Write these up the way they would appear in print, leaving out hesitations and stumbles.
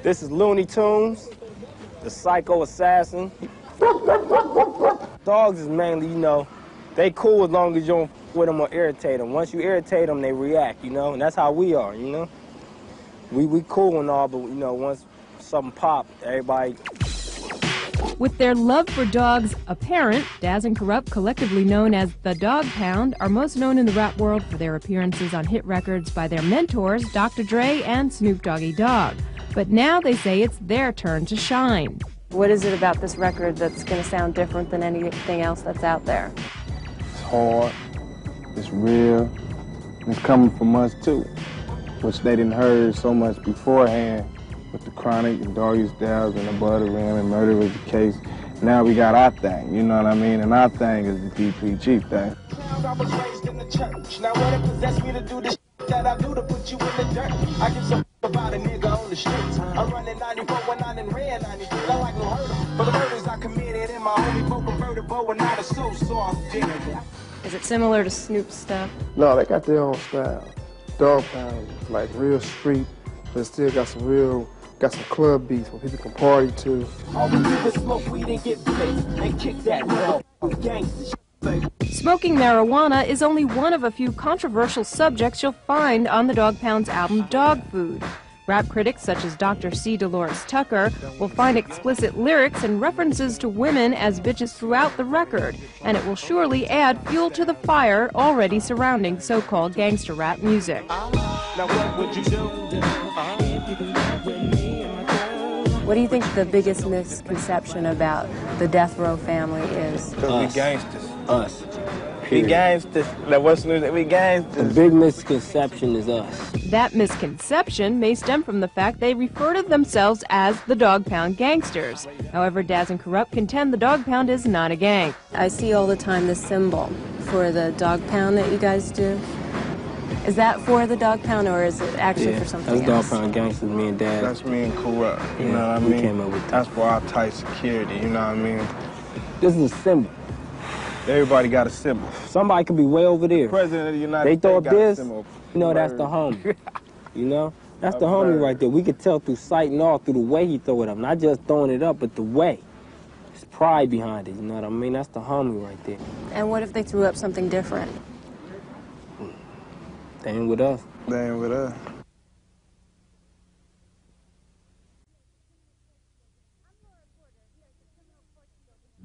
This is Looney Tunes, the Psycho Assassin. Dogs is mainly, you know, they cool as long as you don't with them or irritate them. Once you irritate them, they react, you know, and that's how we are, you know. We cool and all, but, you know, once something pop, everybody... With their love for dogs apparent, Daz and Kurupt, collectively known as the Dog Pound, are most known in the rap world for their appearances on hit records by their mentors, Dr. Dre and Snoop Doggy Dogg. But now they say it's their turn to shine. What is it about this record that's going to sound different than anything else that's out there? It's hard, it's real, and it's coming from us too, which they didn't heard so much beforehand. With the Chronic and Doggy Styles and the Butter Rim and Murder Was the Case. Now we got our thing, you know what I mean? And our thing is the DPG thing. I was raised in the church. Now what it possessed me to do this that I do to put you in the dirt? I give some about a nigga on the streets. I'm running 94 when I'm in red 93. I like no hurt for the murders I committed in my homie folk convertible and not a soft dinner. Is it similar to Snoop's stuff? No, they got their own style. Dog Pound is like real street, but still got some club beats where people can party to. All we do is smoke weed and get pissed and kick that raw gangster shit. Smoking marijuana is only one of a few controversial subjects you'll find on the Dog Pound's album Dog Food. Rap critics such as Dr. C. Dolores Tucker will find explicit lyrics and references to women as bitches throughout the record, and it will surely add fuel to the fire already surrounding so-called gangster rap music. Now what would you do? What do you think the biggest misconception about the Death Row family is? Because we gangsters. Us. We gangsters. Like what's new? We gangsters. The big misconception is us. That misconception may stem from the fact they refer to themselves as the Dog Pound Gangsters. However, Daz and Kurupt contend the Dog Pound is not a gang. I see all the time this symbol for the Dog Pound that you guys do. Is that for the Dog Pound, or is it actually for something else? That's Dog Pound Gangsters, me and Dad. That's me and Kurupt, you know what I mean? We came up with that. That's for our tight security, you know what I mean? This is a symbol. Everybody got a symbol. Somebody could be way over there. The President of the United They throw States up got a this, symbol. you know, that's the homie. You know? That's the homie right there. We could tell through sight and all, through the way he throw it up. Not just throwing it up, but the way. There's pride behind it, you know what I mean? That's the homie right there. And what if they threw up something different? They ain't with us. They ain't with us.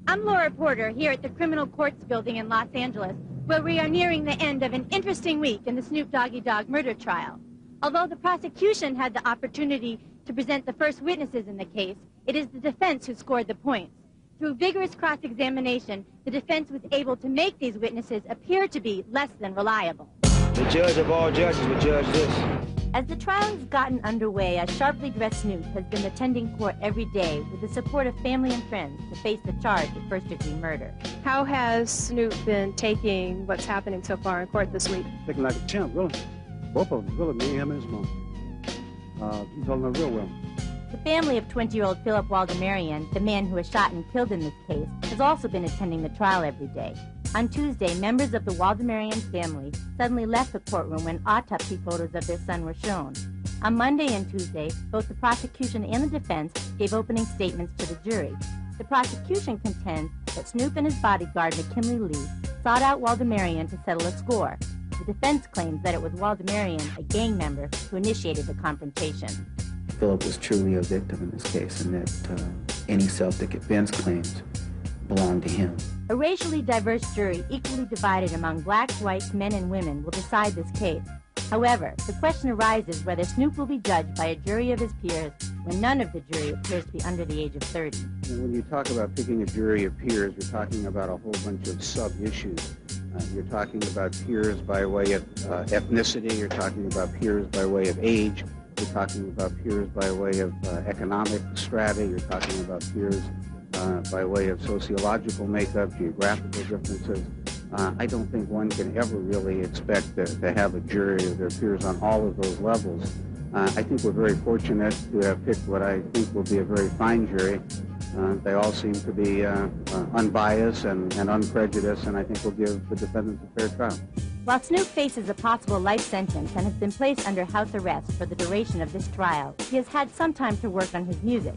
I'm Laura Porter here at the Criminal Courts Building in Los Angeles, where we are nearing the end of an interesting week in the Snoop Doggy Dogg murder trial. Although the prosecution had the opportunity to present the first witnesses in the case, it is the defense who scored the points. Through vigorous cross-examination, the defense was able to make these witnesses appear to be less than reliable. The judge of all judges would judge this. As the trial has gotten underway, a sharply dressed Snoop has been attending court every day with the support of family and friends to face the charge of first-degree murder. How has Snoop been taking what's happening so far in court this week? Taking like a champ, really. Both of them, really, me, him, and his mom. He's holding up real well. The family of 20-year-old Philip Waldemarian, the man who was shot and killed in this case, has also been attending the trial every day. On Tuesday, members of the Waldemarian family suddenly left the courtroom when autopsy photos of their son were shown. On Monday and Tuesday, both the prosecution and the defense gave opening statements to the jury. The prosecution contends that Snoop and his bodyguard, McKinley Lee, sought out Waldemarian to settle a score. The defense claims that it was Waldemarian, a gang member, who initiated the confrontation. Philip was truly a victim in this case, and that any self-defense claims belong to him. A racially diverse jury, equally divided among blacks, whites, men, and women, will decide this case. However, the question arises whether Snoop will be judged by a jury of his peers when none of the jury appears to be under the age of 30. When you talk about picking a jury of peers, you're talking about a whole bunch of sub-issues. You're talking about peers by way of ethnicity, you're talking about peers by way of age, you're talking about peers by way of economic strata, you're talking about peers by way of sociological makeup, geographical differences. I don't think one can ever really expect to have a jury of their peers on all of those levels. I think we're very fortunate to have picked what I think will be a very fine jury. They all seem to be unbiased and unprejudiced, and I think will give the defendants a fair trial. While Snoop faces a possible life sentence and has been placed under house arrest for the duration of this trial, he has had some time to work on his music.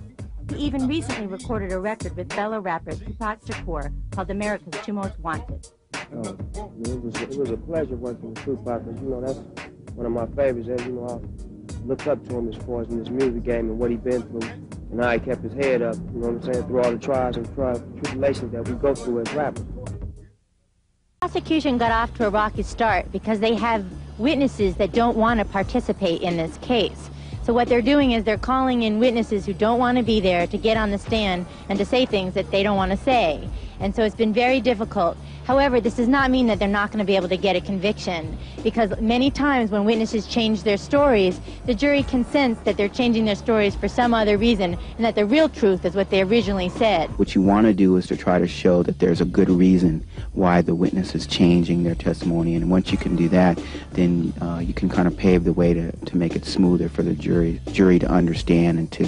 He even recently recorded a record with fellow rapper Kurupt Shakur called America's Two Most Wanted. It was a pleasure working with Tupac, because, you know, that's one of my favorites. As you know, I looked up to him as far as in his music game and what he'd been through, and how he kept his head up, you know what I'm saying, through all the trials and tribulations that we go through as rappers. The prosecution got off to a rocky start because they have witnesses that don't want to participate in this case. So what they're doing is they're calling in witnesses who don't want to be there to get on the stand and to say things that they don't want to say. And so it's been very difficult. However, this does not mean that they're not going to be able to get a conviction, because many times when witnesses change their stories, the jury can sense that they're changing their stories for some other reason and that the real truth is what they originally said. What you want to do is to try to show that there's a good reason why the witness is changing their testimony, and once you can do that, then you can kind of pave the way to make it smoother for the jury to understand and to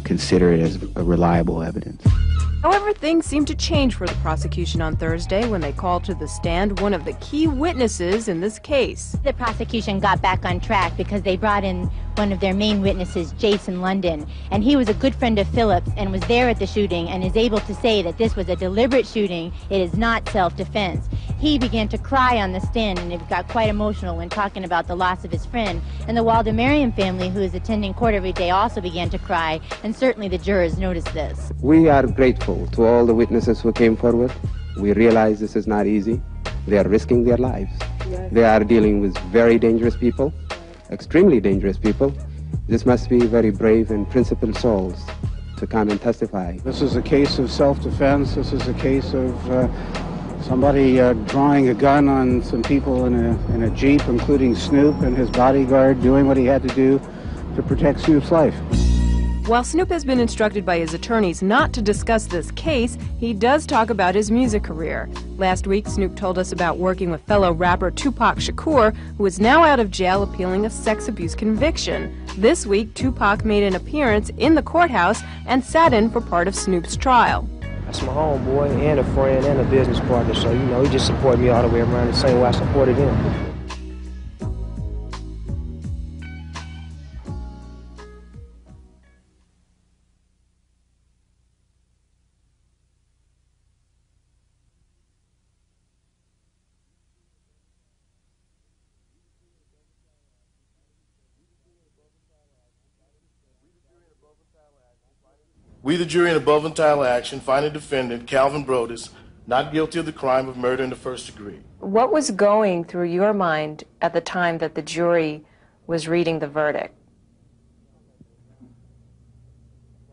consider it as a reliable evidence. However, things seemed to change for the prosecution on Thursday when they called to the stand one of the key witnesses in this case. The prosecution got back on track because they brought in one of their main witnesses, Jason London, and he was a good friend of Phillips and was there at the shooting and is able to say that this was a deliberate shooting. It is not self-defense. He began to cry on the stand, and it got quite emotional when talking about the loss of his friend. And the Waldemarian family, who is attending court every day, also began to cry, and certainly the jurors noticed this. We are grateful to all the witnesses who came forward. We realize this is not easy. They are risking their lives. They are dealing with very dangerous people, extremely dangerous people. This must be very brave and principled souls to come and testify. This is a case of self-defense. This is a case of somebody drawing a gun on some people in a Jeep, including Snoop and his bodyguard, doing what he had to do to protect Snoop's life. While Snoop has been instructed by his attorneys not to discuss this case, he does talk about his music career. Last week, Snoop told us about working with fellow rapper Tupac Shakur, who is now out of jail appealing a sex abuse conviction. This week, Tupac made an appearance in the courthouse and sat in for part of Snoop's trial. That's my homeboy and a friend and a business partner, so, you know, he just supported me all the way around the same way I supported him. We, the jury in above entitled action, find the defendant, Calvin Brodus, not guilty of the crime of murder in the first degree. What was going through your mind at the time that the jury was reading the verdict?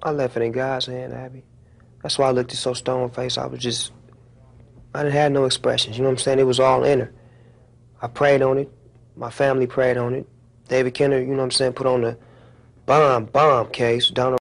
I left it in God's hand, Abby. That's why I looked so stone-faced. I didn't have no expressions, you know what I'm saying? It was all inner. I prayed on it. My family prayed on it. David Kenner, you know what I'm saying, put on the bomb case. Donald